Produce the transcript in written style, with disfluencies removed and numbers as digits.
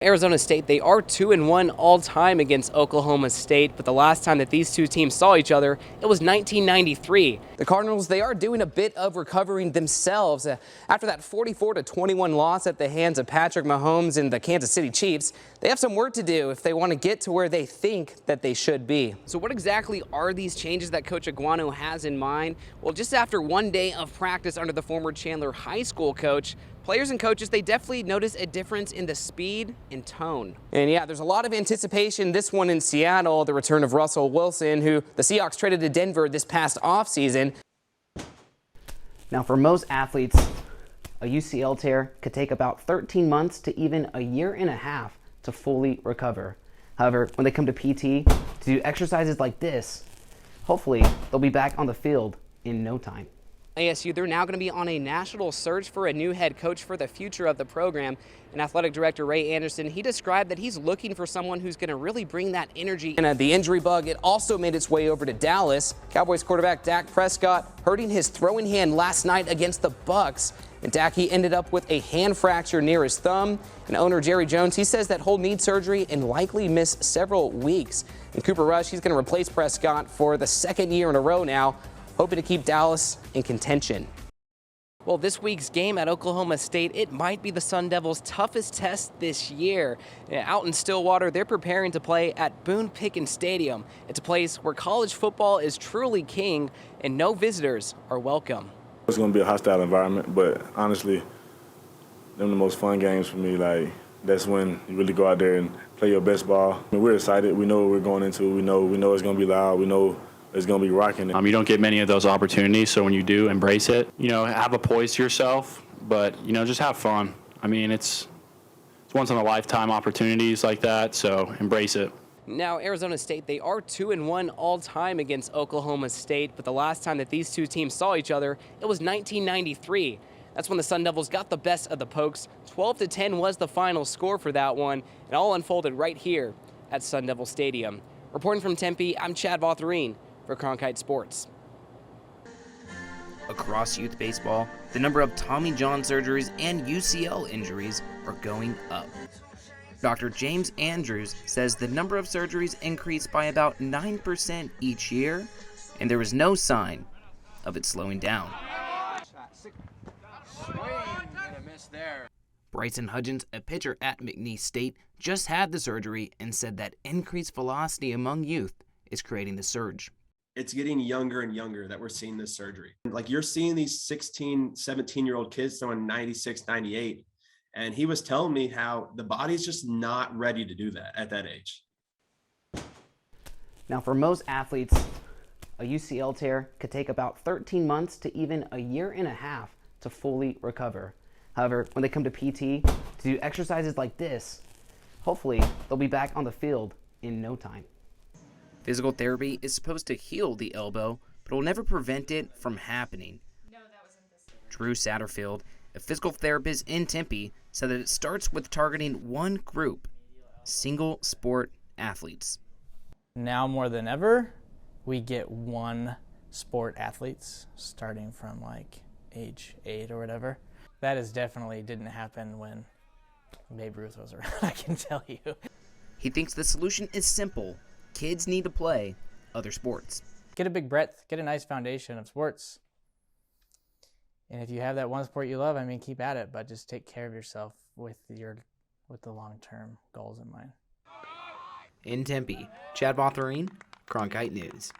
Arizona State, they are 2-1 all-time against Oklahoma State, but the last time that these two teams saw each other, it was 1993. The Cardinals, they are doing a bit of recovering themselves after that 44-21 loss at the hands of Patrick Mahomes and the Kansas City Chiefs. They have some work to do if they want to get to where they think that they should be. So what exactly are these changes that Coach Aguano has in mind? Well, just after one day of practice under the former Chandler High School coach, players and coaches, they definitely notice a difference in the speed and tone. And yeah, there's a lot of anticipation this one in Seattle, the return of Russell Wilson, who the Seahawks traded to Denver this past offseason. Now, for most athletes, a UCL tear could take about 13 months to even a year and a half to fully recover. However, when they come to PT to do exercises like this, hopefully they'll be back on the field in no time. ASU, they're now going to be on a national search for a new head coach for the future of the program. And athletic director Ray Anderson, he described that he's looking for someone who's going to really bring that energy. And the injury bug, it also made its way over to Dallas. Cowboys quarterback Dak Prescott hurting his throwing hand last night against the Bucs. And Dak, he ended up with a hand fracture near his thumb. And owner Jerry Jones, he says that he'll need surgery and likely miss several weeks. And Cooper Rush, he's going to replace Prescott for the second year in a row now, hoping to keep Dallas in contention. Well, this week's game at Oklahoma State, it might be the Sun Devils' toughest test this year. Out in Stillwater, they're preparing to play at Boone Pickens Stadium. It's a place where college football is truly king and no visitors are welcome. It's going to be a hostile environment, but honestly, them the most fun games for me. Like, that's when you really go out there and play your best ball. I mean, we're excited. We know what we're going into. We know it's going to be loud. We know it's going to be rocking. You don't get many of those opportunities, so when you do, embrace it. Have a poise to yourself, but, just have fun. I mean, it's once-in-a-lifetime opportunities like that, so embrace it. Now, Arizona State, they are 2-1 all-time against Oklahoma State, but the last time that these two teams saw each other, it was 1993. That's when the Sun Devils got the best of the Pokes. 12-10 was the final score for that one, and all unfolded right here at Sun Devil Stadium. Reporting from Tempe, I'm Chad Vautherine for Cronkite Sports. Across youth baseball, the number of Tommy John surgeries and UCL injuries are going up. Dr. James Andrews says the number of surgeries increased by about 9% each year, and there is no sign of it slowing down. Bryson Hudgens, a pitcher at McNeese State, just had the surgery and said that increased velocity among youth is creating the surge. It's getting younger and younger that we're seeing this surgery. Like, you're seeing these 16, 17-year-old kids throwing 96, 98. And he was telling me how the body's just not ready to do that at that age. Now, for most athletes, a UCL tear could take about 13 months to even a year and a half to fully recover. However, when they come to PT to do exercises like this, hopefully they'll be back on the field in no time. Physical therapy is supposed to heal the elbow, but it will never prevent it from happening. Drew Satterfield, a physical therapist in Tempe, said that it starts with targeting one group, single sport athletes. Now more than ever, we get one sport athletes starting from like age 8 or whatever. That is definitely didn't happen when Babe Ruth was around, I can tell you. He thinks the solution is simple. Kids need to play other sports. Get a big breadth, get a nice foundation of sports. And if you have that one sport you love, keep at it, but just take care of yourself with the long-term goals in mind. In Tempe, Chad Vautherine, Cronkite News.